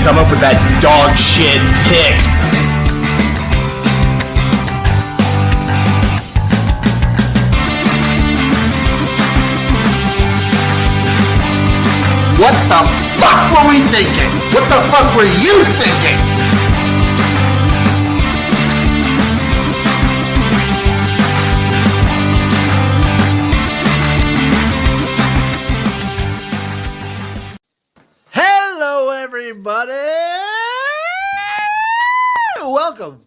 come up with that dog shit pick. What the fuck were we thinking? What the fuck were you thinking? Hello, everybody! Welcome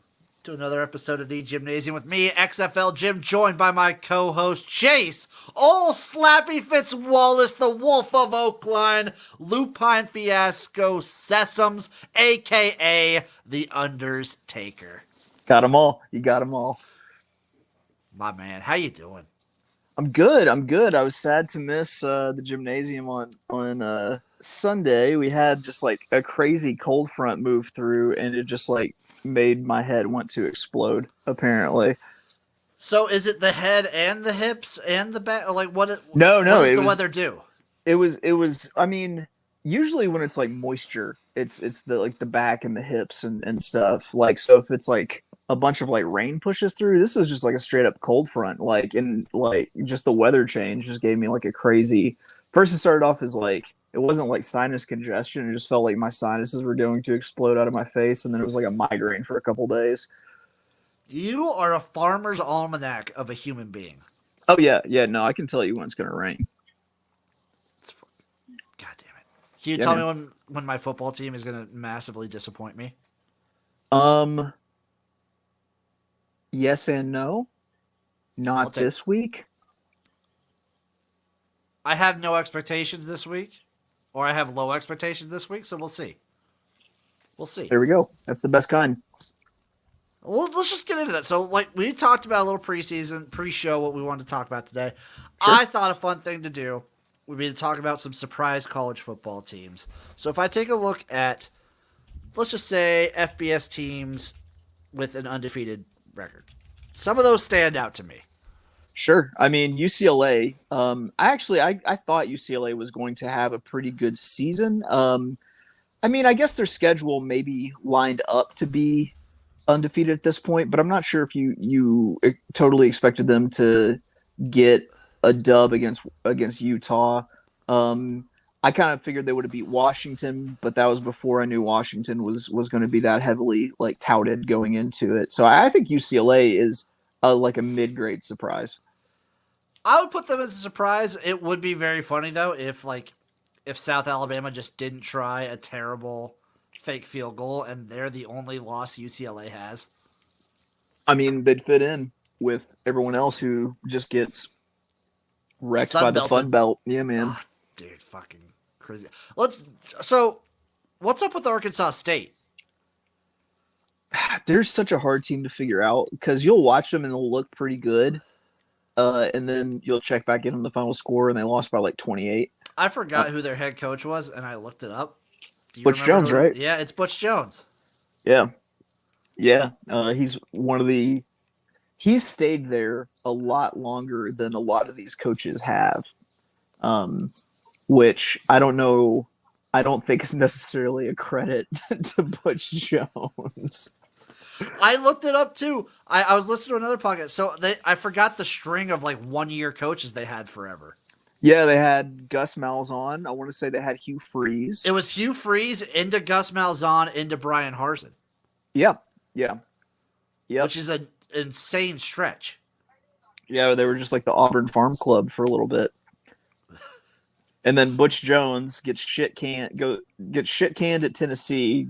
to another episode of the Jimnasium with me, XFL Jim, joined by my co-host Chase, old Slappy Fitz Wallace, the Wolf of Oakline, Lupine Fiasco Sesums, a.k.a. The Undertaker. Got them all. You got them all. My man, how you doing? I'm good. I was sad to miss the Jimnasium on Sunday. We had just like a crazy cold front move through, and it just like made my head want to explode, apparently. So is it the head and the hips and the back? Like what does the weather do? It was I mean, usually when it's like moisture, it's the like the back and the hips and stuff. Like, so if it's like a bunch of like rain pushes through, this was just like a straight up cold front. Like, and like just the weather change just gave me like a crazy. First it started off as like, it wasn't like sinus congestion. It just felt like my sinuses were going to explode out of my face. And then it was like a migraine for a couple days. You are a farmer's almanac of a human being. Oh, yeah. Yeah, no, I can tell you when it's going to rain. God damn it. Can you tell me when my football team is going to massively disappoint me? Yes and no. Not this week. I have no expectations this week. Or I have low expectations this week, so we'll see. We'll see. There we go. That's the best kind. Well, let's just get into that. So, like, we talked about a little preseason, pre-show, what we wanted to talk about today. Sure. I thought a fun thing to do would be to talk about some surprise college football teams. So, if I take a look at, let's just say, FBS teams with an undefeated record, some of those stand out to me. Sure. I mean, UCLA, I thought UCLA was going to have a pretty good season. I mean, I guess their schedule maybe lined up to be undefeated at this point, but I'm not sure if you totally expected them to get a dub against Utah. I kind of figured they would have beat Washington, but that was before I knew Washington was going to be that heavily like touted going into it. So I think UCLA is like a mid-grade surprise. I would put them as a surprise. It would be very funny though if South Alabama just didn't try a terrible fake field goal and they're the only loss UCLA has. I mean, they'd fit in with everyone else who just gets wrecked by the Fun Belt. Yeah, man. Oh, dude, fucking crazy. So what's up with Arkansas State? They're such a hard team to figure out because you'll watch them and they'll look pretty good. And then you'll check back in on the final score and they lost by like 28. I forgot who their head coach was and I looked it up. Butch Jones, right? Yeah, it's Butch Jones. Yeah. Yeah. He's he's stayed there a lot longer than a lot of these coaches have. Which I don't know. I don't think is necessarily a credit to Butch Jones. I looked it up too. I was listening to another podcast. So I forgot the string of like 1-year coaches they had forever. Yeah, they had Gus Malzahn. I want to say they had Hugh Freeze. It was Hugh Freeze into Gus Malzahn into Brian Harsin. Yeah, yeah. Yep. Which is an insane stretch. Yeah, they were just like the Auburn Farm Club for a little bit. And then Butch Jones gets shit canned at Tennessee,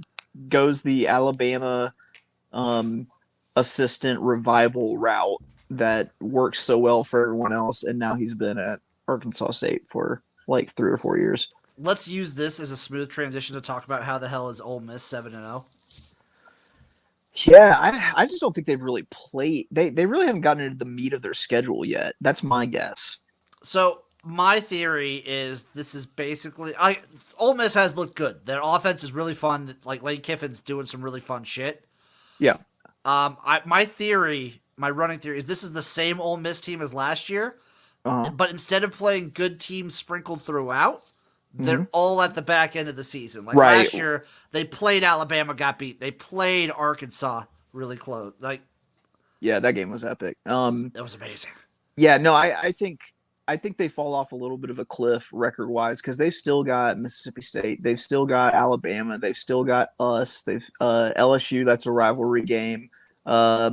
goes the Alabama assistant revival route that works so well for everyone else, and now he's been at Arkansas State for like 3 or 4 years. Let's use this as a smooth transition to talk about how the hell is Ole Miss 7-0. Yeah, I just don't think they've really played. They really haven't gotten into the meat of their schedule yet. That's my guess. So my theory is this is basically Ole Miss has looked good. Their offense is really fun. Like Lane Kiffin's doing some really fun shit. Yeah. My running theory is this is the same Ole Miss team as last year, but instead of playing good teams sprinkled throughout, They're all at the back end of the season. Like Right. last year, they played Alabama, got beat. They played Arkansas really close. Like Yeah, that game was epic. that was amazing. Yeah, no, I think they fall off a little bit of a cliff record wise because they've still got Mississippi State, they've still got Alabama, they've still got us, they've LSU. That's a rivalry game. I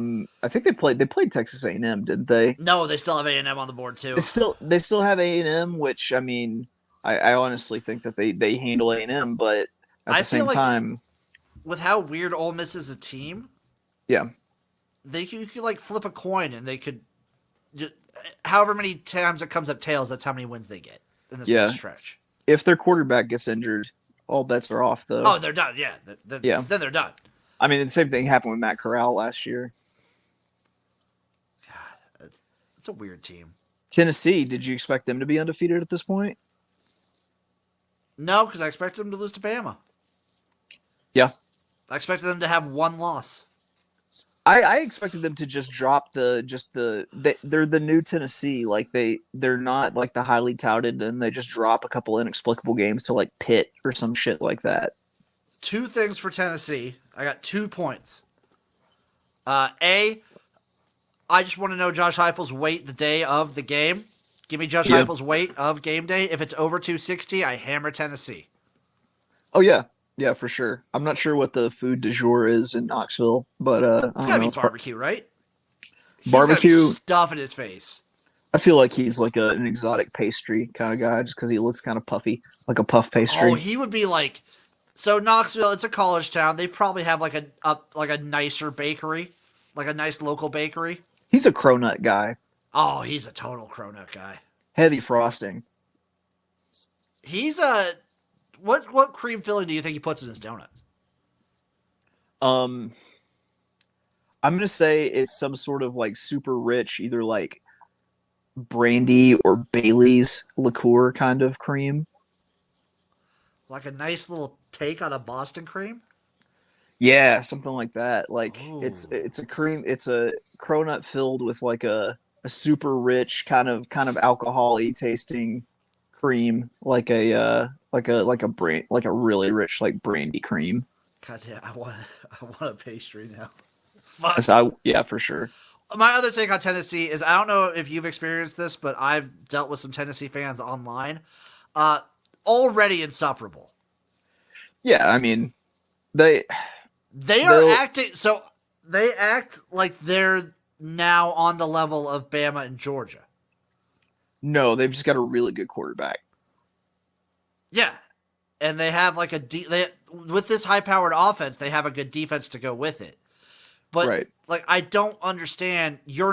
think they played Texas A&M, didn't they? No, they still have A&M on the board too. They still have A&M, which I mean, I honestly think that they handle A&M, but at the same time, with how weird Ole Miss is a team, yeah, you could like flip a coin and they could. Just, however many times it comes up tails, that's how many wins they get in this next stretch. If their quarterback gets injured, all bets are off, though. Oh, they're done. Yeah, then they're done. I mean, the same thing happened with Matt Corral last year. God, it's a weird team. Tennessee, did you expect them to be undefeated at this point? No, because I expected them to lose to Bama. Yeah. I expected them to have one loss. I expected them to just drop they're the new Tennessee. Like they're not like the highly touted, and they just drop a couple inexplicable games to like Pitt or some shit like that. Two things for Tennessee. I got 2 points. I just want to know Josh Heupel's weight the day of the game. Give me Josh Heupel's weight of game day. If it's over 260, I hammer Tennessee. Oh yeah. Yeah, for sure. I'm not sure what the food du jour is in Knoxville, but it's gotta be barbecue, right? Barbecue stuff in his face. I feel like he's like an exotic pastry kind of guy, just because he looks kind of puffy, like a puff pastry. Oh, he would be like. So Knoxville, it's a college town. They probably have like a nicer bakery, like a nice local bakery. He's a cronut guy. Oh, he's a total cronut guy. Heavy frosting. He's a. What cream filling do you think he puts in his donut? I'm gonna say it's some sort of like super rich, either like brandy or Bailey's liqueur kind of cream. Like a nice little take on a Boston cream? Yeah, something like that. Like Ooh. it's a cream. It's a cronut filled with like a super rich kind of alcohol-y tasting cream, like a really rich like brandy cream. God, yeah, I want a pastry now. Yeah, for sure. My other take on Tennessee is I don't know if you've experienced this, but I've dealt with some Tennessee fans online. Already insufferable. Yeah, I mean, they are acting so they act like they're now on the level of Bama and Georgia. No, they've just got a really good quarterback. Yeah, and they have like with this high-powered offense, they have a good defense to go with it. But like, I don't understand. You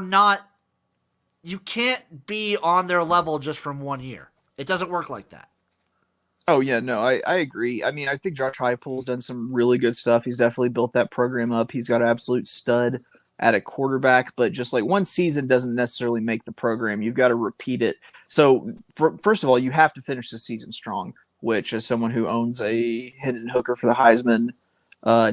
can't be on their level just from 1 year. It doesn't work like that. Oh yeah, no, I agree. I mean, I think Josh Heupel's done some really good stuff. He's definitely built that program up. He's got an absolute stud at a quarterback, but just like one season doesn't necessarily make the program. You've got to repeat it. So first of all, you have to finish the season strong, which as someone who owns a Hendon Hooker for the Heisman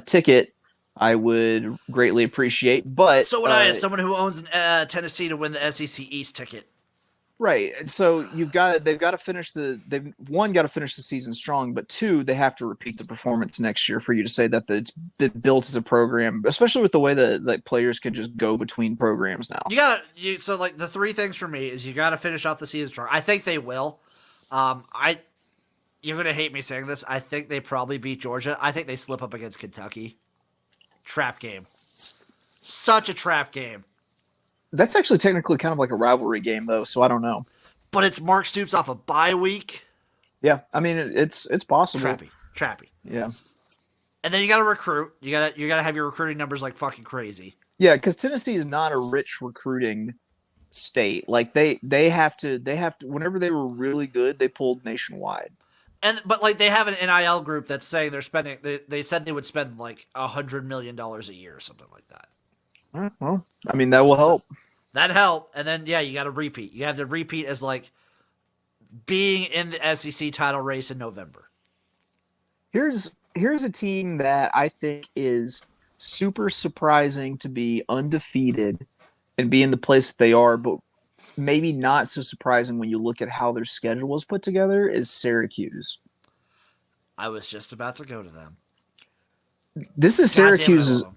ticket, I would greatly appreciate. But so would I, as someone who owns Tennessee to win the SEC East ticket. Right. So they've got to finish they've got to finish the season strong, but two, they have to repeat the performance next year for you to say that it's been built as a program, especially with the way that like players can just go between programs now. So like the three things for me is you got to finish off the season strong. I think they will. You're going to hate me saying this. I think they probably beat Georgia. I think they slip up against Kentucky. Trap game. Such a trap game. That's actually technically kind of like a rivalry game, though, so I don't know. But it's Mark Stoops off a bye week. Yeah, I mean it's possible. Trappy. Yeah. And then you got to recruit. You got to have your recruiting numbers like fucking crazy. Yeah, because Tennessee is not a rich recruiting state. Like they have to. Whenever they were really good, they pulled nationwide. But like they have an NIL group that's saying they're spending. They said they would spend like $100 million a year or something like that. Well, I mean, that will help. That help. And then, yeah, you got to repeat. You have to repeat as, like, being in the SEC title race in November. Here's a team that I think is super surprising to be undefeated and be in the place that they are, but maybe not so surprising when you look at how their schedule was put together, is Syracuse. I was just about to go to them. This is God damn it, I love Syracuse's them.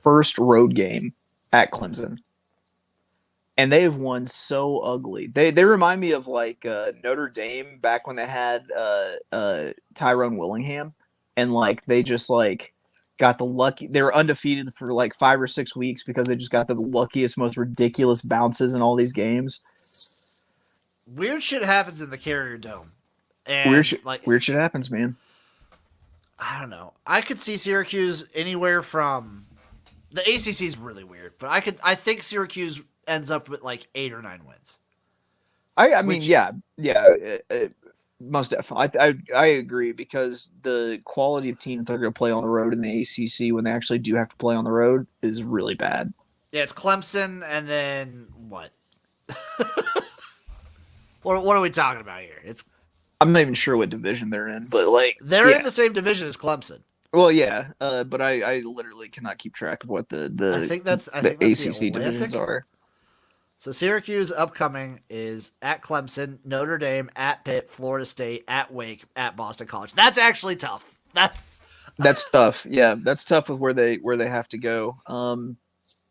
first road game at Clemson. And they have won so ugly. They remind me of like Notre Dame back when they had Tyrone Willingham, and like they just like got the lucky. They were undefeated for like 5 or 6 weeks because they just got the luckiest, most ridiculous bounces in all these games. Weird shit happens in the Carrier Dome. And Weird shit happens, man. I don't know. I could see Syracuse anywhere from the ACC is really weird, but I think Syracuse ends up with like 8 or 9 wins. I mean, yeah, most definitely. I agree because the quality of team that they're going to play on the road in the ACC when they actually do have to play on the road is really bad. Yeah, it's Clemson, and then what? What are we talking about here? I'm not even sure what division they're in, but like they're in the same division as Clemson. Well, yeah, but I literally cannot keep track of what the ACC divisions are. So Syracuse upcoming is at Clemson, Notre Dame, at Pitt, Florida State, at Wake, at Boston College. That's actually tough. That's tough. Yeah, that's tough with where they have to go.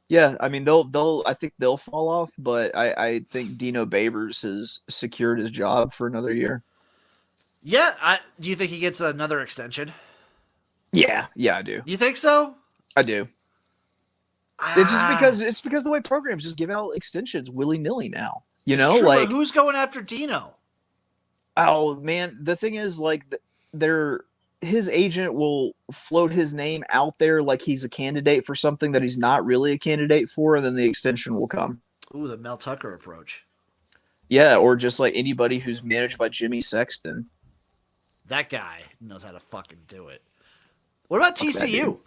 Yeah, I mean I think they'll fall off, but I think Dino Babers has secured his job for another year. Yeah, do you think he gets another extension? Yeah, I do. You think so? I do. It's because the way programs just give out extensions willy-nilly now. You know, true, like but who's going after Dino? Oh man, the thing is like his agent will float his name out there like he's a candidate for something that he's not really a candidate for, and then the extension will come. Ooh, the Mel Tucker approach. Yeah, or just like anybody who's managed by Jimmy Sexton. That guy knows how to fucking do it. What about TCU?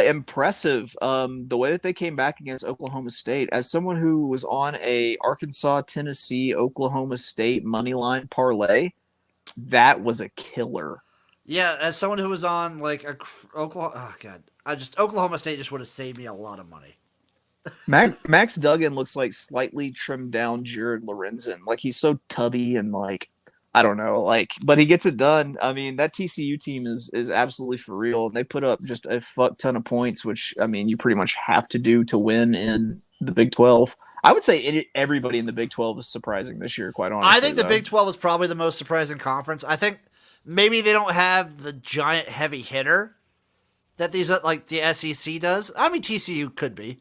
Impressive. The way that they came back against Oklahoma State. As someone who was on a Arkansas, Tennessee, Oklahoma State money line parlay, that was a killer. Yeah, as someone who was on like Oklahoma, oh god, Oklahoma State just would have saved me a lot of money. Max Duggan looks like slightly trimmed down Jared Lorenzen. Like he's so tubby and like I don't know, like, but he gets it done. I mean, that TCU team is absolutely for real. They put up just a fuck ton of points, which I mean, you pretty much have to do to win in the Big 12. I would say everybody in the Big 12 is surprising this year, quite honestly. I think the Big 12 is probably the most surprising conference. I think maybe they don't have the giant heavy hitter that these like the SEC does. I mean, TCU could be.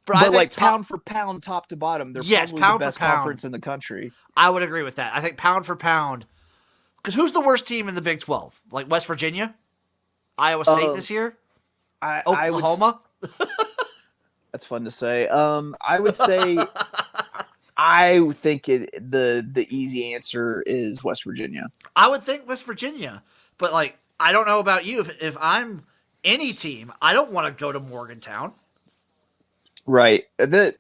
But I think like pound for pound, top to bottom, they're probably the best conference in the country. I would agree with that. I think pound for pound, because who's the worst team in the Big 12? Like West Virginia, Iowa State this year, Oklahoma. That's fun to say. I would say, I think the easy answer is West Virginia. I would think West Virginia, but like I don't know about you. If I'm any team, I don't want to go to Morgantown. Right. The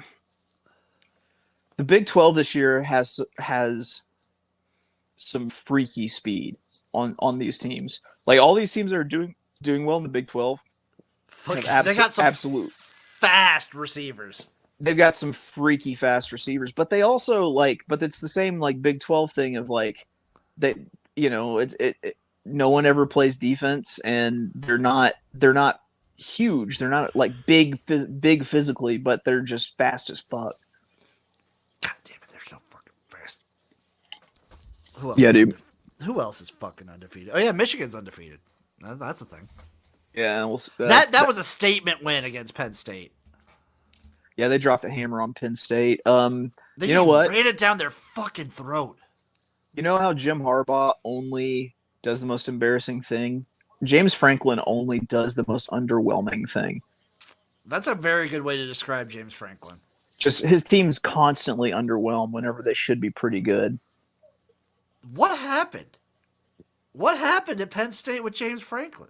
Big 12 this year has some freaky speed on these teams. Like all these teams that are doing well in the Big 12. They got some absolute fast receivers. They've got some freaky fast receivers, but they also but it's the same like Big 12 thing of like that, you know, no one ever plays defense and they're not huge. They're not like big physically, but they're just fast as fuck. God damn it, they're so fucking fast. Dude. Who else is fucking undefeated? Oh yeah, Michigan's undefeated. That's the thing. Yeah, that was a statement win against Penn State. Yeah, they dropped a hammer on Penn State. They you know what? Ran it down their fucking throat. You know how Jim Harbaugh only does the most embarrassing thing? James Franklin only does the most underwhelming thing. That's a very good way to describe James Franklin. Just his team's constantly underwhelmed whenever they should be pretty good. What happened? What happened at Penn State with James Franklin?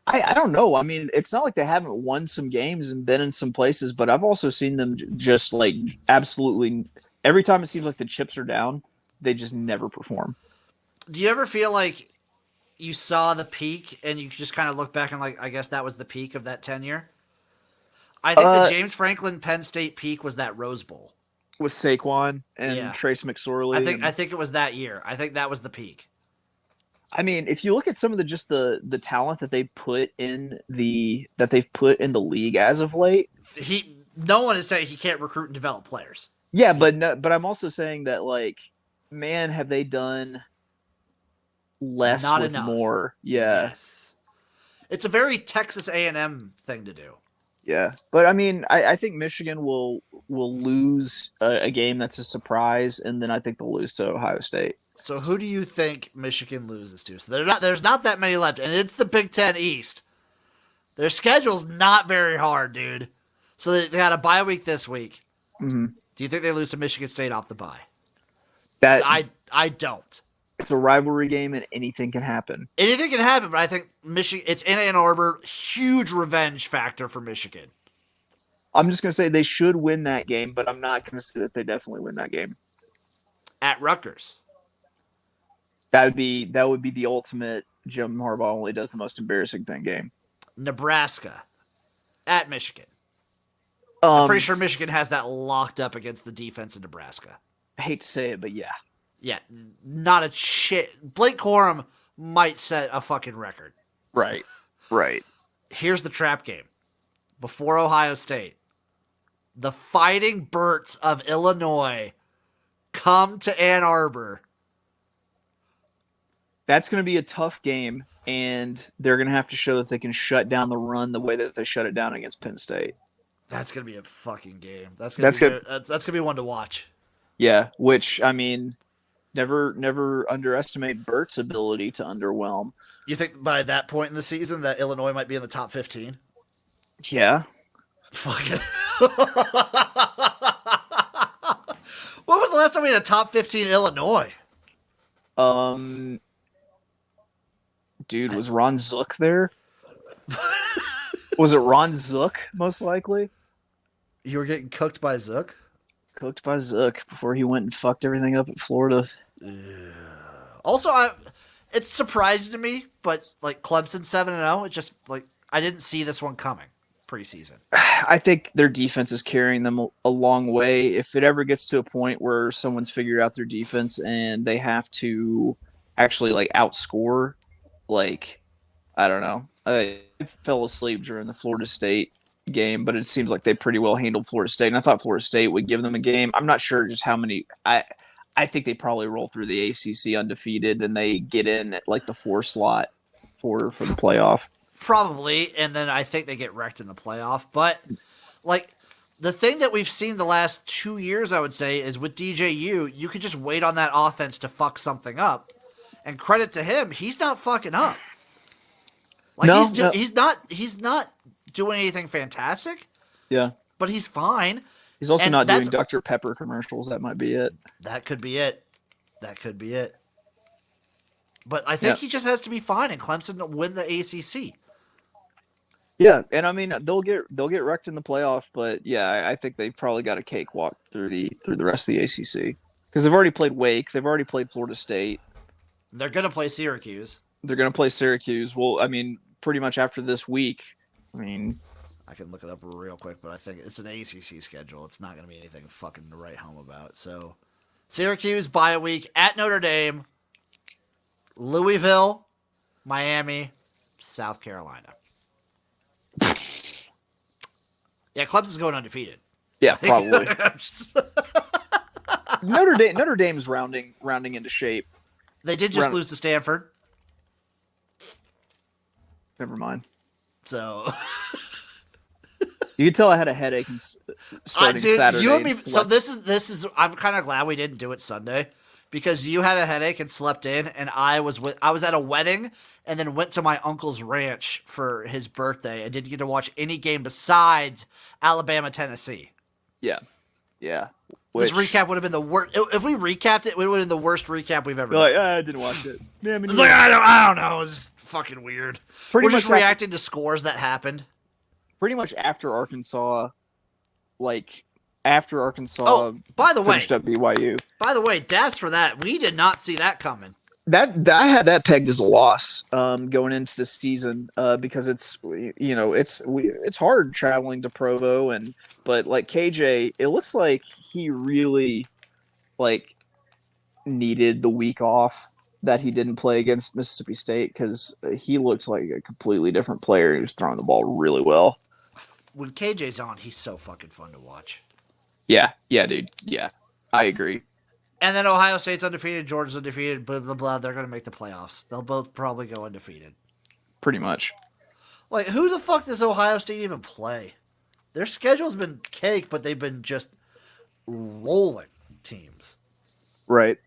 I don't know. I mean, it's not like they haven't won some games and been in some places, but I've also seen them just like absolutely every time it seems like the chips are down, they just never perform. Do you ever feel like you saw the peak and you just kind of look back and like, I guess that was the peak of that tenure? I think the James Franklin Penn State peak was that Rose Bowl. with Saquon and Yeah. Trace McSorley. I think it was that year. I think that was the peak. I mean, if you look at some of the talent that they've put in the league as of late, No one is saying he can't recruit and develop players. yeah, but I'm also saying that, like, man, have they done less Not with enough. more? Yeah, Yes. It's a very Texas A&M thing to do. yeah. But I mean, I think Michigan will lose a game that's a surprise, and then I think they'll lose to Ohio State. So who do you think Michigan loses to? So there's not that many left, and it's the Big Ten East. Their schedule's not very hard, dude. So they got a bye week this week. Mm-hmm. Do you think they lose to Michigan State off the bye? That I don't. It's a rivalry game, and anything can happen. Anything can happen, but I think Michigan. It's in Ann Arbor. Huge revenge factor for Michigan. I'm just gonna say they should win that game, but I'm not gonna say that they definitely win that game. At Rutgers. That would be the ultimate Jim Harbaugh only does the most embarrassing thing game. Nebraska. At Michigan. I'm pretty sure Michigan has that locked up against the defense in Nebraska. I hate to say it, but yeah. Yeah, not a shit. Blake Corum might set a fucking record. Right. Here's the trap game. Before Ohio State, the Fighting Birds of Illinois come to Ann Arbor. That's going to be a tough game, and they're going to have to show that they can shut down the run the way that they shut it down against Penn State. That's going to be a fucking game. That's going to be one to watch. Yeah, which, I mean, never underestimate Bert's ability to underwhelm. You think by that point in the season that Illinois might be in the top 15? Yeah. Fuck it. When was the last time we had a top 15 Illinois? Dude, was Ron Zook there? Was it Ron Zook, most likely? You were getting cooked by Zook? Cooked by Zook before he went and fucked everything up at Florida. Also, it's surprising to me, but like Clemson 7-0, it just like I didn't see this one coming preseason. I think their defense is carrying them a long way. If it ever gets to a point where someone's figured out their defense and they have to actually like outscore, like, I don't know. I fell asleep during the Florida State game, but it seems like they pretty well handled Florida State, and I thought Florida State would give them a game. I'm not sure just how many. I think they probably roll through the ACC undefeated, and they get in at like the 4 slot for the playoff. Probably, and then I think they get wrecked in the playoff. But like the thing that we've seen the last 2 years, I would say, is with DJU, you could just wait on that offense to fuck something up. And credit to him, he's not fucking up. Like he's not doing anything fantastic. Yeah, but he's fine. He's also not doing Dr. Pepper commercials. That might be it. That could be it. But I think he just has to be fine, and Clemson will win the ACC. Yeah, and I mean they'll get wrecked in the playoff, but yeah, I think they probably got a cakewalk through the rest of the ACC because they've already played Wake, they've already played Florida State. They're gonna play Syracuse. Well, I mean, pretty much after this week. I mean, I can look it up real quick, but I think it's an ACC schedule. It's not going to be anything fucking to write home about. So, Syracuse, bye week, at Notre Dame, Louisville, Miami, South Carolina. Yeah, Clemson's going undefeated. Yeah, probably. Notre Dame's rounding into shape. They did just lose to Stanford. Never mind. So you can tell I had a headache starting Saturday. You and me. So this is. I'm kind of glad we didn't do it Sunday because you had a headache and slept in, and I was at a wedding and then went to my uncle's ranch for his birthday. I didn't get to watch any game besides Alabama, Tennessee. Yeah. This recap would have been the worst. If we recapped it, it would have been the worst recap we've ever done. Like, I didn't watch it. Yeah, I mean, it's like I don't know. It's fucking weird. We're just reacting to scores that happened. Pretty much after Arkansas, by the way, finished up BYU. By the way, deaths for that. We did not see that coming. That I had that pegged as a loss going into the season because it's hard traveling to Provo but like KJ, it looks like he really like needed the week off that he didn't play against Mississippi State because he looks like a completely different player. He was throwing the ball really well. When KJ's on, he's so fucking fun to watch. Yeah, dude. Yeah, I agree. And then Ohio State's undefeated, Georgia's undefeated, blah, blah, blah. They're going to make the playoffs. They'll both probably go undefeated. Pretty much. Like, who the fuck does Ohio State even play? Their schedule's been cake, but they've been just rolling teams. Right.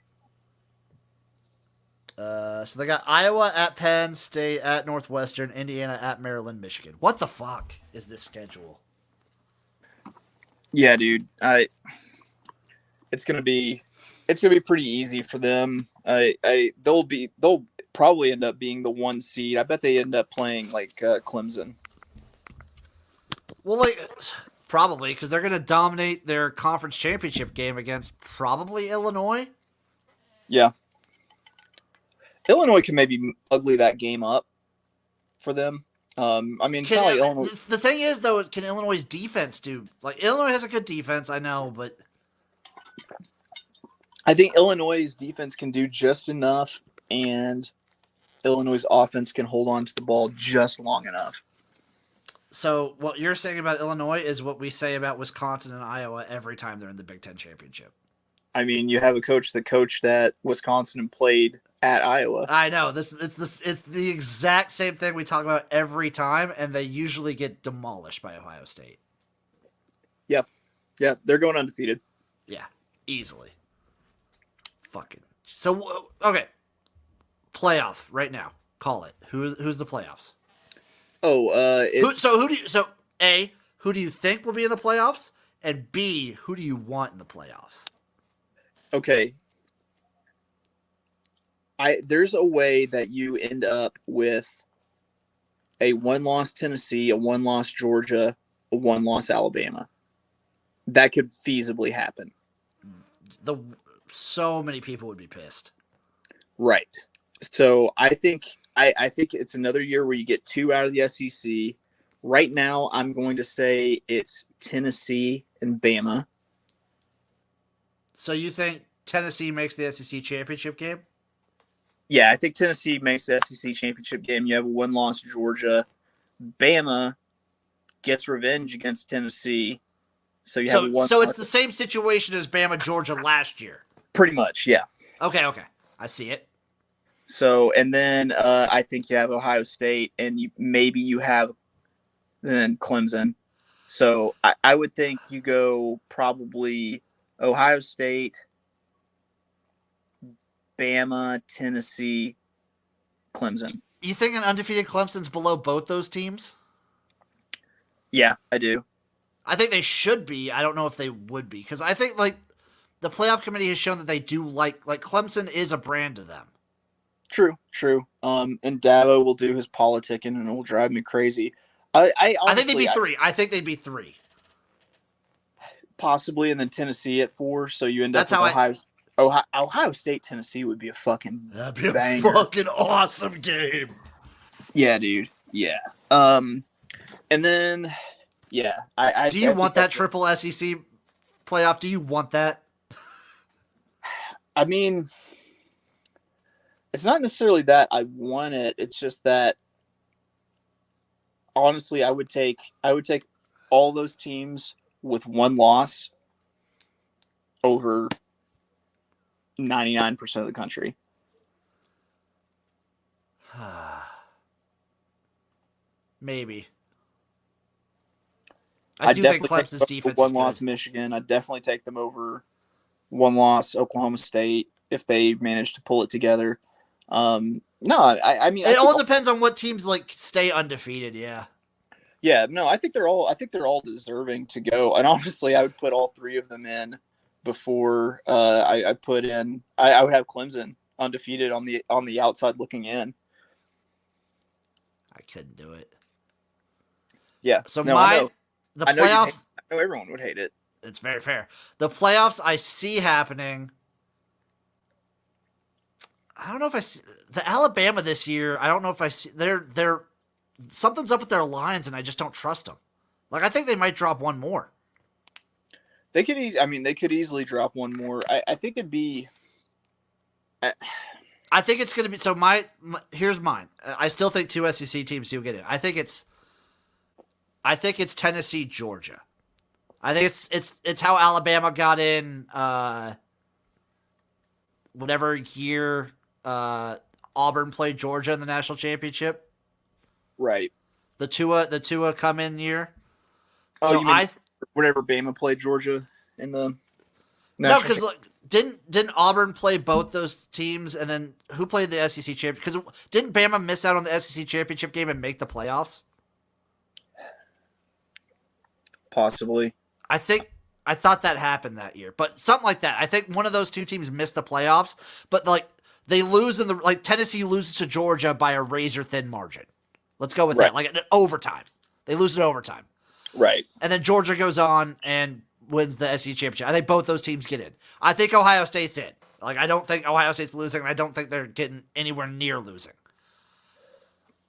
So they got Iowa at Penn State, at Northwestern, Indiana at Maryland, Michigan. What the fuck is this schedule? Yeah, dude. It's gonna be pretty easy for them. They'll probably end up being the 1 seed. I bet they end up playing like Clemson. Well, like probably because they're gonna dominate their conference championship game against probably Illinois. Yeah. Illinois can maybe ugly that game up for them. I mean, it's not like Illinois. The thing is, though, can Illinois' defense do? Like, Illinois has a good defense, I know, but I think Illinois' defense can do just enough, and Illinois' offense can hold on to the ball just long enough. So what you're saying about Illinois is what we say about Wisconsin and Iowa every time they're in the Big Ten championship. I mean, you have a coach that coached at Wisconsin and played at Iowa. I know it's the exact same thing we talk about every time, and they usually get demolished by Ohio State. Yeah, they're going undefeated. Yeah, easily. Fucking so okay. Playoff right now. Call it. Who's the playoffs? Who do you think will be in the playoffs? And B, who do you want in the playoffs? Okay. There's a way that you end up with a 1-loss Tennessee, a 1-loss Georgia, a 1-loss Alabama. That could feasibly happen. So many people would be pissed. Right. So I think it's another year where you get 2 out of the SEC. Right now, I'm going to say it's Tennessee and Bama. So you think Tennessee makes the SEC championship game? Yeah, I think Tennessee makes the SEC championship game. You have a 1-loss Georgia. Bama gets revenge against Tennessee. So you have one. So it's the same situation as Bama Georgia last year. Pretty much, yeah. Okay. I see it. So, and then I think you have Ohio State, and maybe you have then Clemson. So I would think you go probably Ohio State, Bama, Tennessee, Clemson. You think an undefeated Clemson's below both those teams? Yeah, I do. I think they should be. I don't know if they would be because I think like the playoff committee has shown that they do like Clemson is a brand to them. True. And Dabo will do his politicking and it will drive me crazy. I think they'd be 3. I think they'd be 3. Possibly, and then Tennessee at 4. So you end That's up with Ohio State, Tennessee would be a fucking that'd be a banger. fucking awesome game. Yeah, dude. Yeah. And then do you want that triple SEC playoff? Do you want that? I mean, it's not necessarily that I want it. It's just that honestly, I would take all those teams with 1 loss over 99% of the country. Maybe. I do definitely think Clemson's defense 1 is loss good. Michigan. I'd definitely take them over 1 loss Oklahoma State if they manage to pull it together. I mean, it all depends on what teams like stay undefeated. Yeah. Yeah, no, I think they're all deserving to go. And honestly, I would put all 3 of them in before I would have Clemson undefeated on the outside looking in. I couldn't do it. Yeah. So no, the playoffs. I know everyone would hate it. It's very fair. The playoffs I see happening. I don't know if I see the Alabama this year. I don't know if I see they're something's up with their lines, and I just don't trust them. Like I think they might drop one more. They could they could easily drop one more. I think it'd be. I think it's going to be so. Here's mine. I still think two SEC teams do get it. I think it's Tennessee, Georgia. I think it's how Alabama got in. Whatever year Auburn played Georgia in the national championship. Right. The Tua come in year. Oh, so you mean whenever Bama played Georgia in the no, because didn't Auburn play both those teams, and then who played the SEC championship? Because didn't Bama miss out on the SEC championship game and make the playoffs? Possibly. I thought that happened that year, but something like that. I think one of those two teams missed the playoffs, but like they lose Tennessee loses to Georgia by a razor thin margin. Let's go with that, like an overtime. They lose in overtime. Right. And then Georgia goes on and wins the SEC championship. I think both those teams get in. I think Ohio State's in. Like, I don't think Ohio State's losing, and I don't think they're getting anywhere near losing.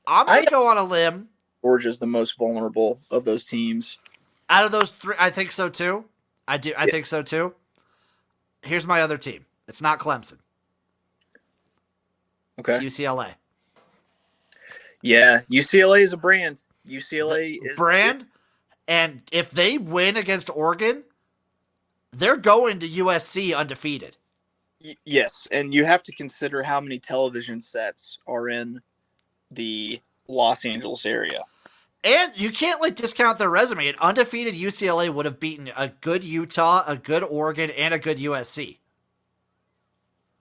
I'm going to go on a limb. Georgia's the most vulnerable of those teams. Out of those three, I think so too. I think so too. Here's my other team. It's not Clemson. Okay. It's UCLA. Yeah, UCLA is a brand. UCLA is brand. And if they win against Oregon, they're going to USC undefeated. Yes, and you have to consider how many television sets are in the Los Angeles area. And you can't discount their resume. An undefeated UCLA would have beaten a good Utah, a good Oregon, and a good USC.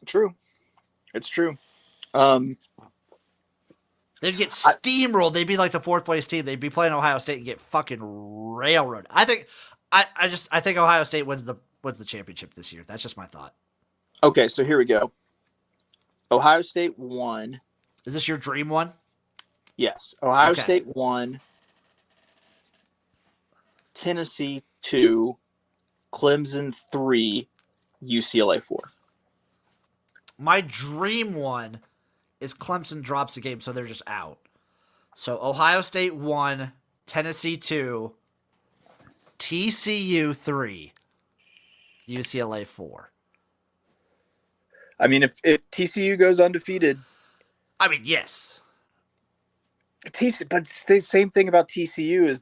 True. It's true. They'd get steamrolled. They'd be like the fourth place team. They'd be playing Ohio State and get fucking railroaded. I think Ohio State wins the championship this year. That's just my thought. Okay, so here we go. Ohio State won. Is this your dream one? Yes. Ohio State won. Tennessee 2, Clemson 3, UCLA 4. My dream one is Clemson drops a game, so they're just out. So Ohio State 1, Tennessee 2, TCU 3, UCLA 4. I mean, if TCU goes undefeated, I mean, yes. But the same thing about TCU is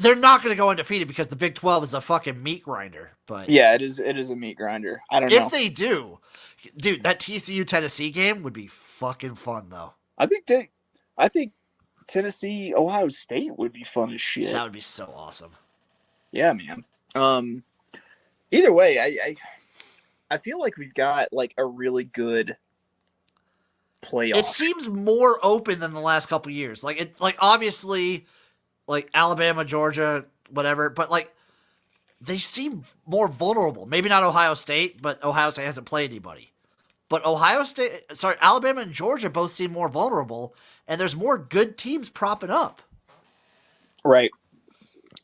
they're not going to go undefeated because the Big 12 is a fucking meat grinder. But yeah, it is a meat grinder. I don't know if they do, dude. That TCU Tennessee game would be fucking fun though. I think Tennessee Ohio State would be fun as shit. That would be so awesome. Yeah, man. Either way, I feel like we've got like a really good playoff. It seems more open than the last couple years. Obviously, Alabama, Georgia, whatever, but they seem more vulnerable. Maybe not Ohio State, but Ohio State hasn't played anybody. But Alabama and Georgia both seem more vulnerable, and there's more good teams propping up. Right.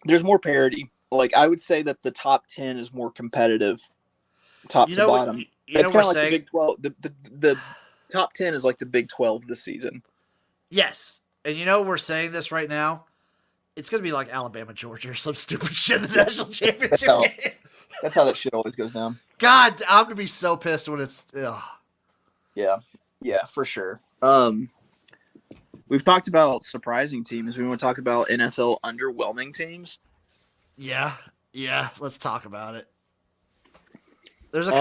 There's more parity. I would say that the top 10 is more competitive, top to bottom. It's kind of like the Big 12. The top 10 is like the Big 12 this season. Yes. And we're saying this right now. It's going to be like Alabama, Georgia, or some stupid shit in the national championship game. That's how that shit always goes down. God, I'm going to be so pissed when it's... Ugh. Yeah, for sure. We've talked about surprising teams. We want to talk about NFL underwhelming teams. Yeah, let's talk about it. There's a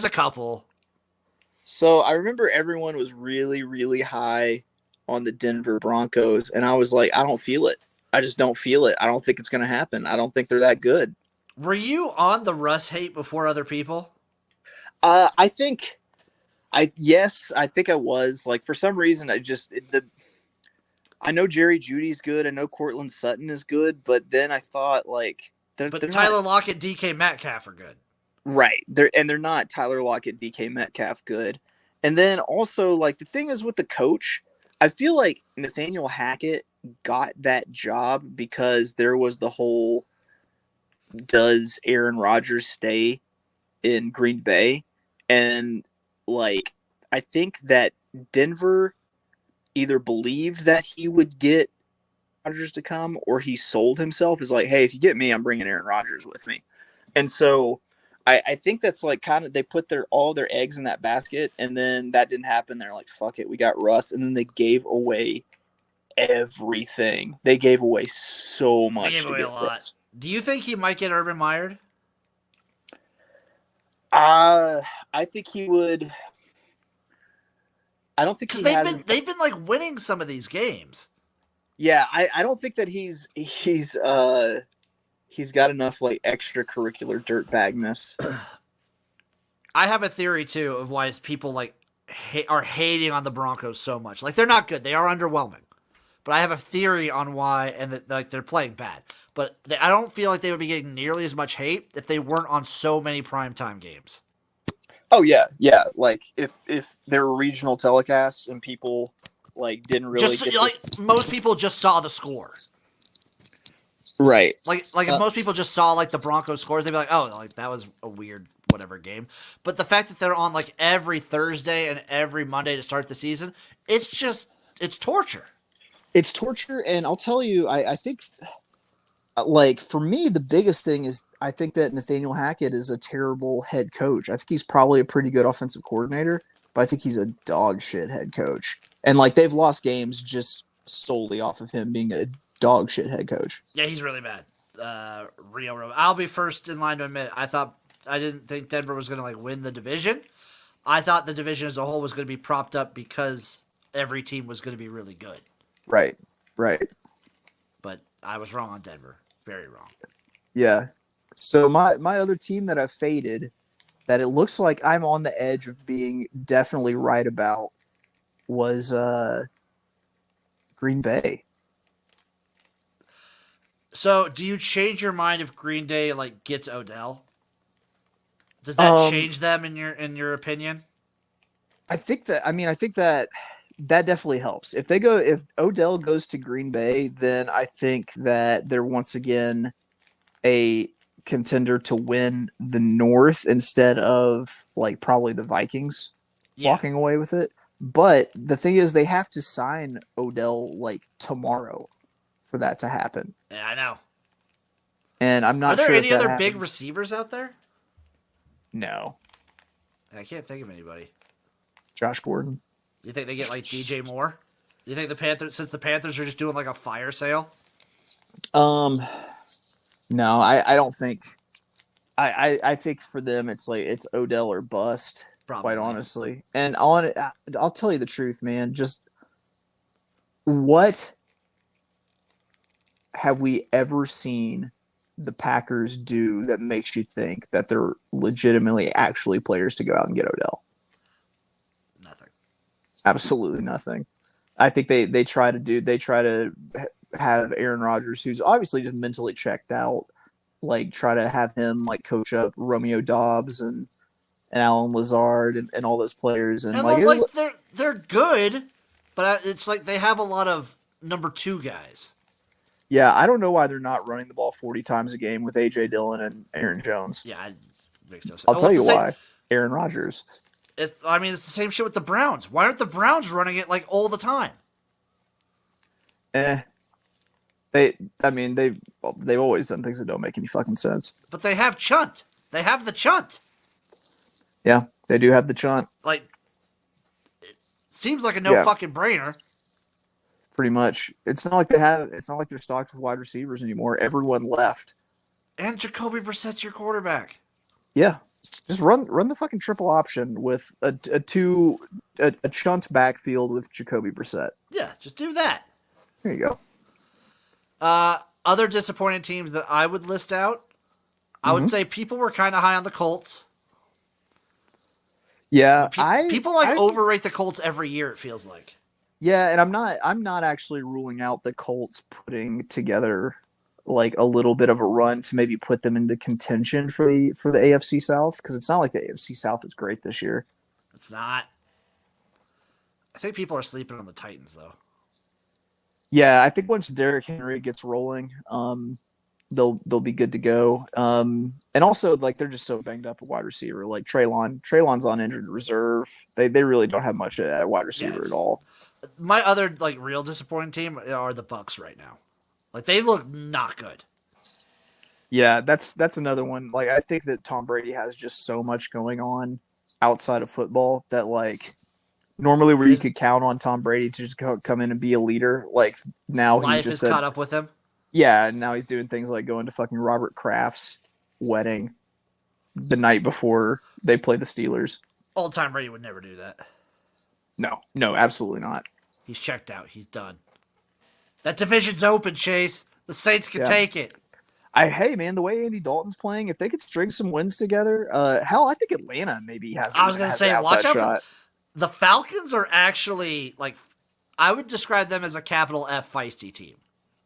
couple. So I remember everyone was really, really high on the Denver Broncos, and I was like, I don't feel it. I just don't feel it. I don't think it's going to happen. I don't think they're that good. Were you on the Russ hate before other people? I think I was. For some reason, I know Jerry Judy's good. I know Cortland Sutton is good, but then I thought they're Tyler Lockett, DK Metcalf are good. Right. They're not Tyler Lockett, DK Metcalf good. And then also the thing is with the coach, I feel like Nathaniel Hackett got that job because there was the whole, does Aaron Rodgers stay in Green Bay? And I think that Denver either believed that he would get Rodgers to come, or he sold himself as like, hey, if you get me, I'm bringing Aaron Rodgers with me. And so I think that's like kind of they put all their eggs in that basket, and then that didn't happen. They're like, fuck it, we got Russ, and then they gave away everything. They gave away so They much gave to away a get lot. Russ. Do you think he might get Urban Meyered? I think he would. I don't think Because he has. they've been like winning some of these games. Yeah, I don't think that he's got enough like extracurricular dirtbagness. I have a theory too of why people like are hating on the Broncos so much. Like they're not good; they are underwhelming. But I have a theory on why, and that like they're playing bad. But I don't feel like they would be getting nearly as much hate if they weren't on so many primetime games. Oh yeah, yeah. Like if there were regional telecasts and people like didn't really Just like most people just saw the score. right. Like if most people just saw like the Broncos scores, they'd be like, oh, like that was a weird whatever game. But the fact that they're on like every Thursday and every Monday to start the season, it's torture. It's torture, and I'll tell you, I think like for me, the biggest thing is I think that Nathaniel Hackett is a terrible head coach. I think he's probably a pretty good offensive coordinator, but I think he's a dog shit head coach. And like they've lost games just solely off of him being a dog shit head coach. Yeah, he's really bad. Rio, I'll be first in line to admit I didn't think Denver was going to like win the division. I thought the division as a whole was going to be propped up because every team was going to be really good. Right. Right. But I was wrong on Denver. Very wrong. Yeah. So my other team that I've faded, that it looks like I'm on the edge of being definitely right about, was Green Bay. So, do you change your mind if Green Day like gets Odell? Does that change them in your opinion? I think that definitely helps. If Odell goes to Green Bay, then I think that they're once again a contender to win the North instead of like probably the Vikings walking away with it. But the thing is, they have to sign Odell like tomorrow for that to happen. Yeah, I know. And I'm not sure. Are there any other big happens. receivers out there? No. I can't think of anybody. Josh Gordon. You think they get like DJ Moore? You think the Panthers, since the Panthers are just doing like a fire sale? No, I don't think. I think for them it's like it's Odell or bust. Probably. Quite honestly, and I'll tell you the truth, man. Just what have we ever seen the Packers do that makes you think that they're legitimately actually players to go out and get Odell? Nothing. Absolutely nothing. I think they try to have Aaron Rodgers, who's obviously just mentally checked out, like try to have him like coach up Romeo Dobbs and Alan Lazard and all those players, and like they're good, but it's like they have a lot of number 2 guys. Yeah, I don't know why they're not running the ball 40 times a game with A.J. Dillon and Aaron Jones. Yeah, it makes no sense. I'll tell you why. Aaron Rodgers. It's the same shit with the Browns. Why aren't the Browns running it like all the time? They've always done things that don't make any fucking sense. But they have Chunt. They have the Chunt. Yeah, they do have the Chunt. Like, it seems like a no fucking brainer. Pretty much. It's not like they're stocked with wide receivers anymore. Everyone left. And Jacoby Brissett's your quarterback. Yeah. Just run the fucking triple option with a Chunt backfield with Jacoby Brissett. Yeah, just do that. There you go. Other disappointing teams that I would list out, I would say people were kind of high on the Colts. Yeah, people overrate the Colts every year. It feels like. Yeah, and I'm not actually ruling out the Colts putting together like a little bit of a run to maybe put them into contention for the AFC South, because it's not like the AFC South is great this year. It's not. I think people are sleeping on the Titans though. Yeah, I think once Derrick Henry gets rolling, they'll be good to go. And also like they're just so banged up at wide receiver. Like Traylon's on injured reserve. They really don't have much at wide receiver at all. My other like real disappointing team are the Bucks right now. Like they look not good. Yeah, that's another one. Like I think that Tom Brady has just so much going on outside of football that like normally where you could count on Tom Brady to just come in and be a leader, like now he's just caught up with him. Yeah, and now he's doing things like going to fucking Robert Kraft's wedding the night before they play the Steelers. Old time Brady would never do that. No, absolutely not. He's checked out. He's done. That division's open, Chase. The Saints can take it. Hey man, the way Andy Dalton's playing, if they could string some wins together, hell, I think Atlanta maybe has. I was going to say, watch out. The Falcons are actually like, I would describe them as a capital F feisty team.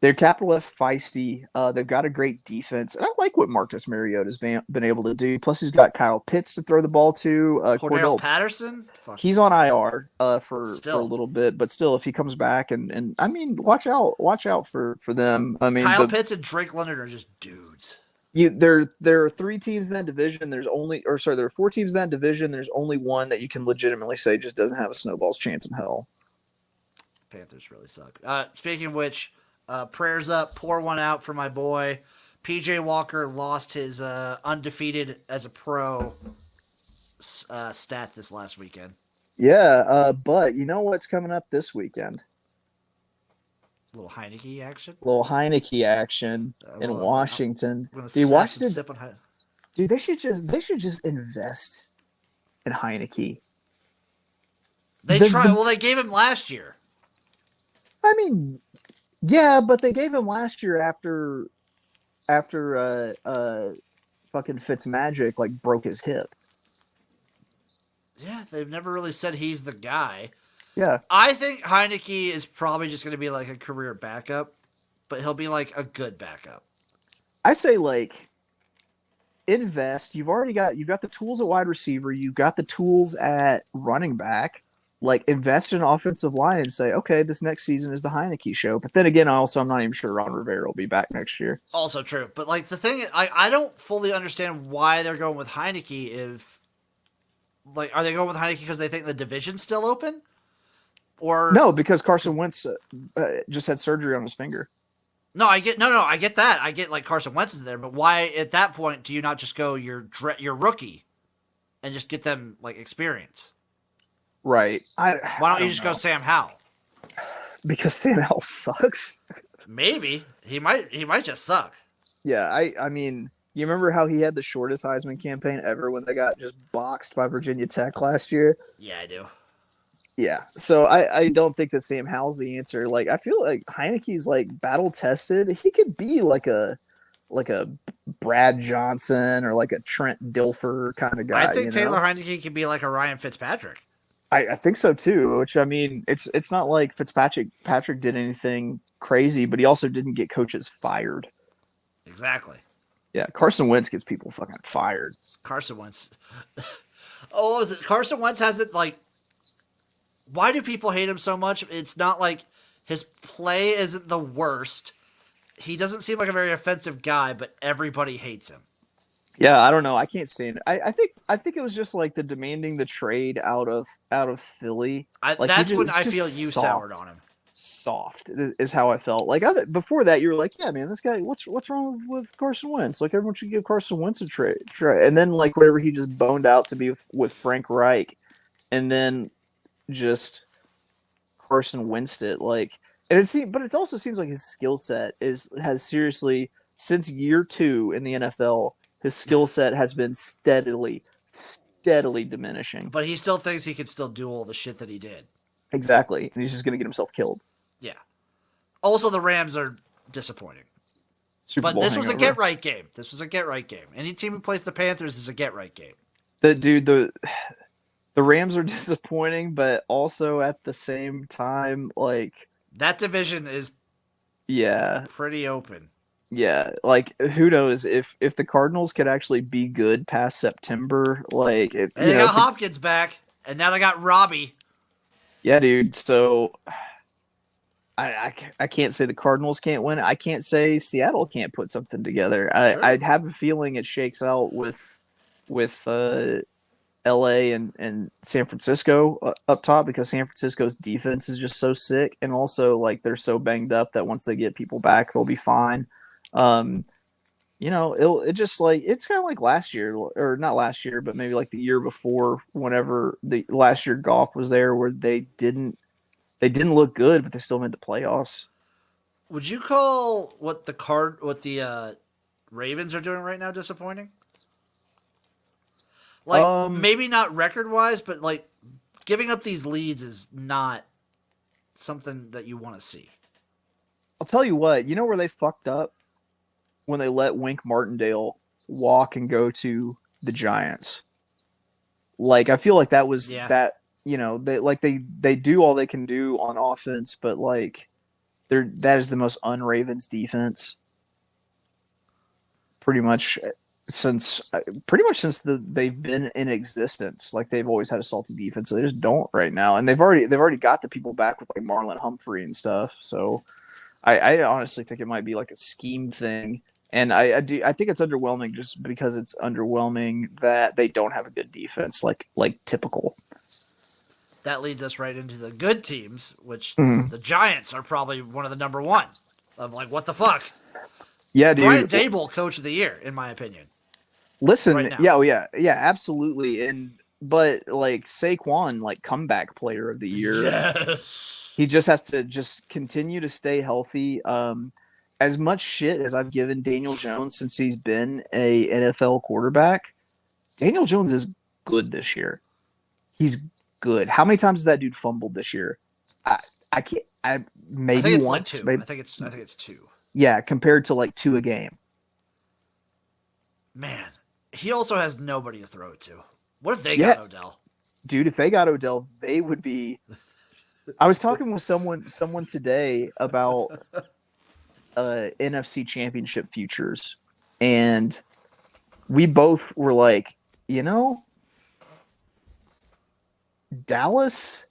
They're capital F feisty. They've got a great defense, and I like what Marcus Mariota's been able to do. Plus, he's got Kyle Pitts to throw the ball to. Cordell Patterson, he's on IR for a little bit, but still, if he comes back, and I mean, watch out for them. I mean, Kyle Pitts and Drake Leonard are just dudes. There are 3 teams in that division. There are 4 teams in that division. There's only one that you can legitimately say just doesn't have a snowball's chance in hell. Panthers really suck. Speaking of which. Prayers up, pour one out for my boy. PJ Walker lost his undefeated as a pro stat this last weekend. Yeah, but you know what's coming up this weekend? A little Heineke action in Washington. Dude, Washington. Dude, they should just invest in Heineke. They gave him last year. I mean. Yeah, but they gave him last year after fucking Fitzmagic like broke his hip. Yeah, they've never really said he's the guy. Yeah. I think Heineke is probably just going to be like a career backup, but he'll be like a good backup. I say like invest. You've got the tools at wide receiver, you've got the tools at running back. Like invest in offensive line and say, okay, this next season is the Heineke show. But then again, I'm not even sure Ron Rivera will be back next year. Also true. But like the thing, I don't fully understand why they're going with Heineke. If like, are they going with Heineke because they think the division's still open? Or no, because Carson Wentz just had surgery on his finger. No, I get that. I get like Carson Wentz is there, but why at that point do you not just go your rookie and just get them like experience? Right. Why don't you just go Sam Howell? Because Sam Howell sucks. Maybe. He might just suck. Yeah, I mean, you remember how he had the shortest Heisman campaign ever when they got just boxed by Virginia Tech last year? Yeah, I do. Yeah. So I don't think that Sam Howell's the answer. Like I feel like Heineke's like battle tested. He could be like a Brad Johnson or like a Trent Dilfer kind of guy. I think Taylor Heineke could be like a Ryan Fitzpatrick. I think so too, which I mean, it's not like Patrick did anything crazy, but he also didn't get coaches fired. Exactly. Yeah, Carson Wentz gets people fucking fired. Carson Wentz. Oh, what was it? Carson Wentz has it like. Why do people hate him so much? It's not like his play isn't the worst. He doesn't seem like a very offensive guy, but everybody hates him. Yeah, I don't know. I can't stand it. I think it was just like the demanding the trade out of Philly. That's when I feel you soured on him. Soft is how I felt. Like before that, you were like, yeah, man, this guy. What's wrong with Carson Wentz? Like everyone should give Carson Wentz a trade. And then like whatever he just boned out to be with Frank Reich, and then just Carson Wentz it like. And it also seems like his skill set has seriously since year 2 in the NFL. His skill set has been steadily diminishing. But he still thinks he could still do all the shit that he did. Exactly. And he's just going to get himself killed. Yeah. Also, the Rams are disappointing. Super Bowl this hangover. was a get-right game. Any team who plays the Panthers is a get-right game. The Rams are disappointing, but also at the same time, like... That division is pretty open. Yeah, like who knows if the Cardinals could actually be good past September, like they got Hopkins back, and now they got Robbie. Yeah, dude. So I can't say the Cardinals can't win. I can't say Seattle can't put something together. Sure. I'd have a feeling it shakes out with LA and San Francisco up top because San Francisco's defense is just so sick, and also like they're so banged up that once they get people back, they'll be fine. Um, it just like it's kind of like last year, or not last year, but maybe like the year before, whenever the last year golf was there, where they didn't look good, but they still made the playoffs. Would you call what the Ravens are doing right now disappointing? Like maybe not record wise, but like giving up these leads is not something that you want to see. I'll tell you what, you know where they fucked up when they let Wink Martindale walk and go to the Giants. Like I feel like that was that they do all they can do on offense, but like that is the most un-Ravens defense pretty much since they've been in existence. Like they've always had a salty defense. So they just don't right now, and they've already got the people back with like Marlon Humphrey and stuff. So I honestly think it might be like a scheme thing, and I think it's underwhelming just because it's underwhelming that they don't have a good defense like typical. That leads us right into the good teams, which the Giants are probably one of the number one of like what the fuck. Yeah, dude. Brian Daboll, coach of the year, in my opinion. Listen, right yeah, absolutely. But like Saquon, like comeback player of the year. Yes. He just has to just continue to stay healthy. As much shit as I've given Daniel Jones since he's been a NFL quarterback, Daniel Jones is good this year. He's good. How many times has that dude fumbled this year? I can't. Maybe once. Like two. Maybe, I think it's two. Yeah, compared to like 2 a game. Man, he also has nobody to throw it to. What if they got Odell? Dude, if they got Odell, they would be. I was talking with someone today about NFC Championship futures, and we both were like, Dallas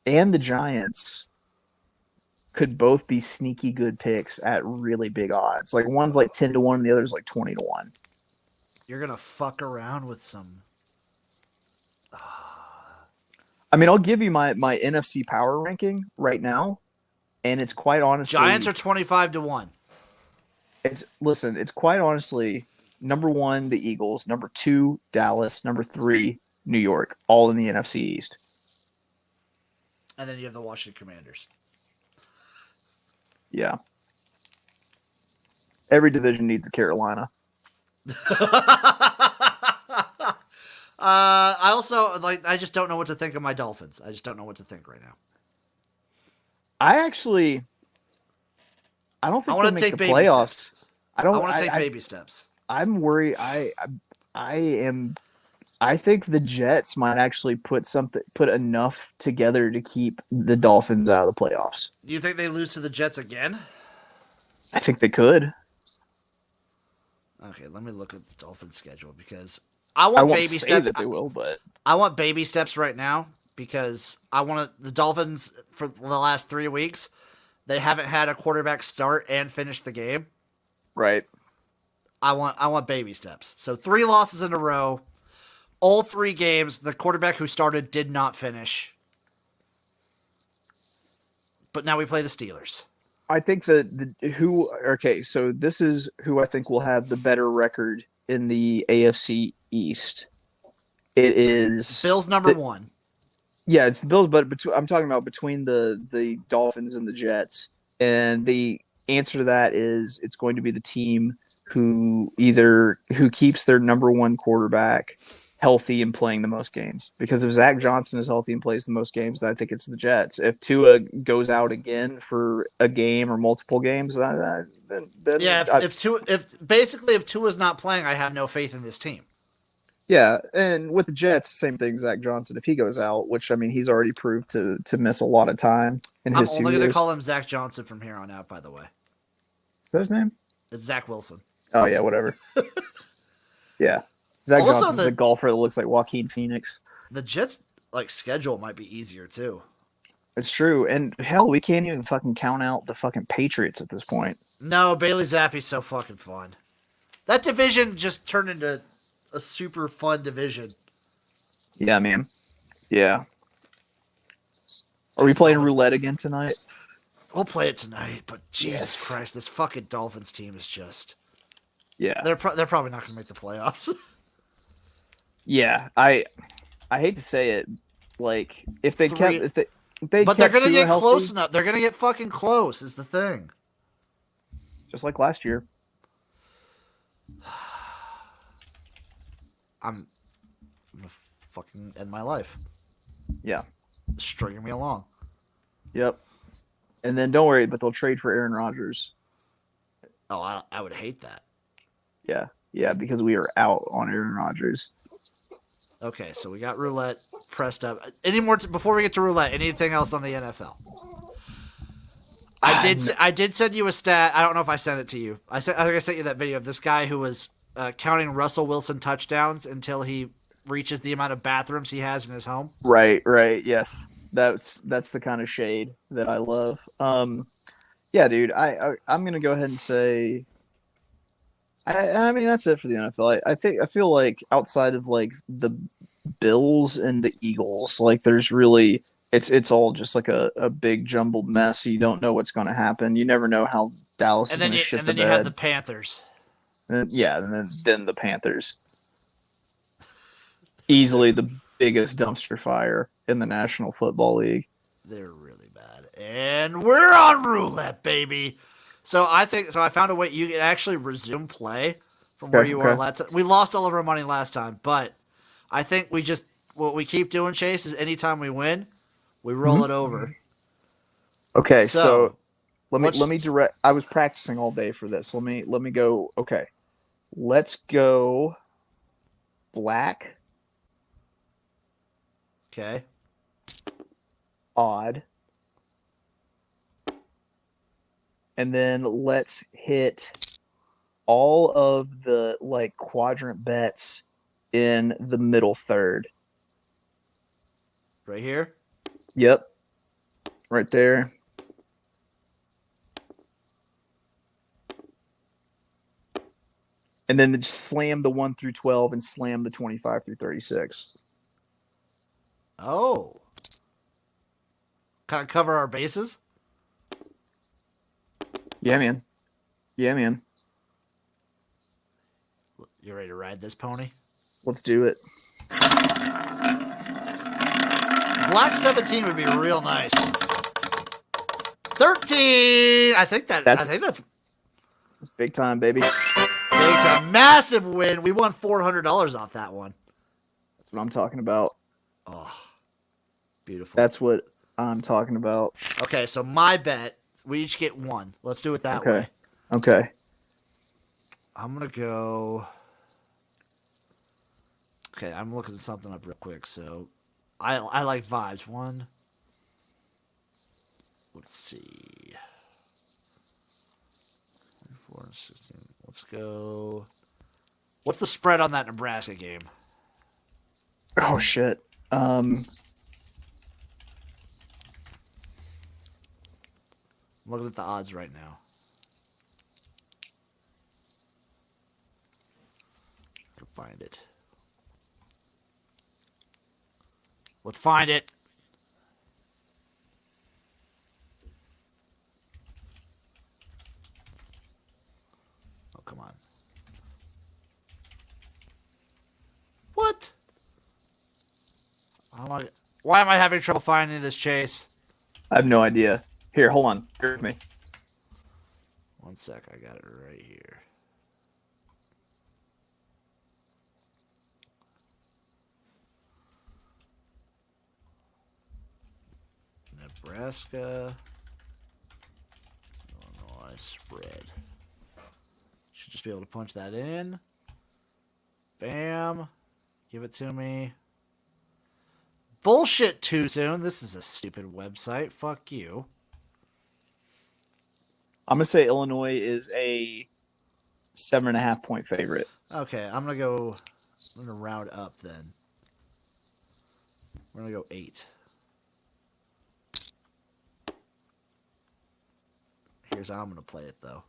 and the Giants could both be sneaky good picks at really big odds. Like one's like 10-1 and the other's like 20-1. You're going to fuck around with some. I mean, I'll give you my NFC power ranking right now, and it's quite honestly Giants are 25-1. It's quite honestly number 1 the Eagles, number 2 Dallas, number 3 New York, all in the NFC East. And then you have the Washington Commanders. Yeah. Every division needs a Carolina. I also I just don't know what to think of my Dolphins. I just don't know what to think right now. I don't think they'll make the playoffs. Steps. I want to take baby steps. I'm worried. I think the Jets might actually put enough together to keep the Dolphins out of the playoffs. Do you think they lose to the Jets again? I think they could. Okay, let me look at the Dolphins' schedule because I won't baby say steps. That they will, but I want baby steps right now because I want the Dolphins for the last 3 weeks. They haven't had a quarterback start and finish the game. Right. I want baby steps. So 3 losses in a row. All 3 games, the quarterback who started did not finish. But now we play the Steelers. I think so this is who I think will have the better record in the AFC East. It is Bills number 1. Yeah, it's the Bills, but I'm talking about between the Dolphins and the Jets. And the answer to that is it's going to be the team who keeps their number 1 quarterback healthy and playing the most games. Because if Zach Johnson is healthy and plays the most games, then I think it's the Jets. If Tua goes out again for a game or multiple games, then if Tua's not playing, I have no faith in this team. Yeah, and with the Jets, same thing. Zach Johnson, if he goes out, which I mean, he's already proved to miss a lot of time in his 2 years. I'm only going to call him Zach Johnson from here on out. By the way, is that his name? It's Zach Wilson. Oh yeah, whatever. Yeah. Zach Johnson's a golfer that looks like Joaquin Phoenix. The Jets' schedule might be easier too. It's true. And hell, we can't even fucking count out the fucking Patriots at this point. No, Bailey Zappi's so fucking fun. That division just turned into a super fun division. Yeah, man. Yeah. Are we playing roulette again tonight? We'll play it tonight, but Jesus Yes. Christ, this fucking Dolphins team is just... Yeah. They're probably not going to make the playoffs. Yeah. I hate to say it. Like, if they kept... If they but they're kept going to Tua get healthy, close enough. They're going to get fucking close, is the thing. just like last year. I'm going to fucking end my life. Yeah. Stringing me along. Yep. And then don't worry, but they'll trade for Aaron Rodgers. Oh, I would hate that. Yeah. Yeah, because we are out on Aaron Rodgers. Okay, so we got roulette pressed up. Any more before we get to roulette? Anything else on the NFL? I did send you a stat. I don't know if I sent it to you. I think I sent you that video of this guy who was counting Russell Wilson touchdowns until he reaches the amount of bathrooms he has in his home. Right. Yes. That's the kind of shade that I love. Yeah, dude. I'm gonna go ahead and say. I mean, that's it for the NFL. I feel like outside of like the Bills and the Eagles, like there's really it's all just like a big jumbled mess. You don't know what's going to happen. You never know how Dallas is going to shit the bed. And then you have the Panthers. And then the Panthers. Easily the biggest dumpster fire in the National Football League. They're really bad. And we're on roulette, baby. So I found a way you can actually resume play from where you were last time. We lost all of our money last time, but I think what we keep doing, Chase, is anytime we win, we roll it over. Okay, so let me direct. I was practicing all day for this. Let me go. Okay, let's go. Black. Okay. Odd. And then let's hit all of the like quadrant bets in the middle third. Right here? Yep. Right there. And then just slam the 1 through 12 and slam the 25 through 36. Oh. Kind of cover our bases? Yeah, man. Yeah, man. You ready to ride this pony? Let's do it. Black 17 would be real nice. 13! I think that's big time, baby. It's a massive win. We won $400 off that one. That's what I'm talking about. Oh, beautiful. That's what I'm talking about. Okay, so my bet, we each get one. Let's do it that way. Okay. I'm going to go... Okay, I'm looking something up real quick. So, I like vibes. One. Let's see. 24 and 16. Let's go. What's the spread on that Nebraska game? Oh shit. I'm looking at the odds right now. I can find it. Let's find it. Oh, come on. What? Why am I having trouble finding this, Chase? I have no idea. Here, hold on. Bear with me. One sec, I got it right here. Nebraska, Illinois spread. Should just be able to punch that in. Bam. Give it to me. Bullshit too soon. This is a stupid website. Fuck you. I'm gonna say Illinois is a 7.5 point favorite. Okay, I'm gonna round up then. We're gonna go 8. Here's how I'm going to play it, though.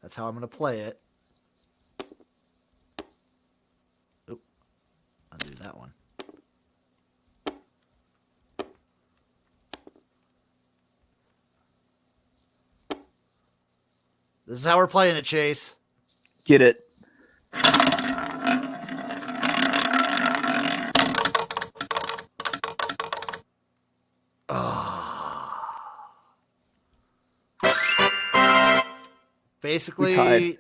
That's how I'm going to play it. Oop. Undo that one. This is how we're playing it, Chase. Get it. Basically,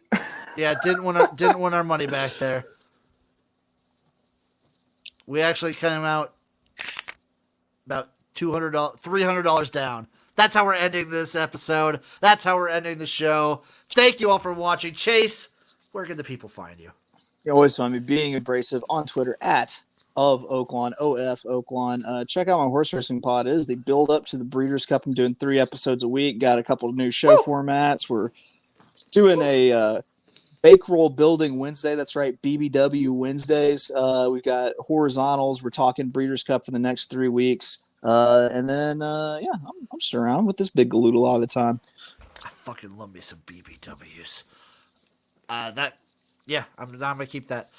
yeah, didn't win our money back there. We actually came out about $300 down. That's how we're ending this episode. That's how we're ending the show. Thank you all for watching. Chase, where can the people find you? You always find me being abrasive on Twitter at of Oaklawn, OF Oaklawn. Check out my horse racing pod. It is the build up to the Breeders' Cup. I'm doing 3 episodes a week. Got a couple of new show formats. We're doing a bake roll building Wednesday. That's right, BBW Wednesdays. We've got horizontals. We're talking Breeders' Cup for the next 3 weeks. And then, I'm just around with this big galoot a lot of the time. I fucking love me some BBWs. I'm gonna keep that.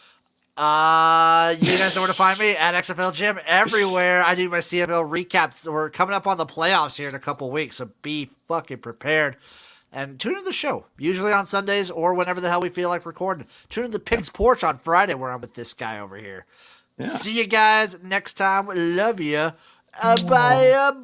You guys know where to find me at XFL Jim everywhere. I do my CFL recaps. We're coming up on the playoffs here in a couple weeks, so be fucking prepared. And tune in the show, usually on Sundays or whenever the hell we feel like recording. Tune in to Pig's Porch on Friday, where I'm with this guy over here. Yeah. See you guys next time. Love you. Bye.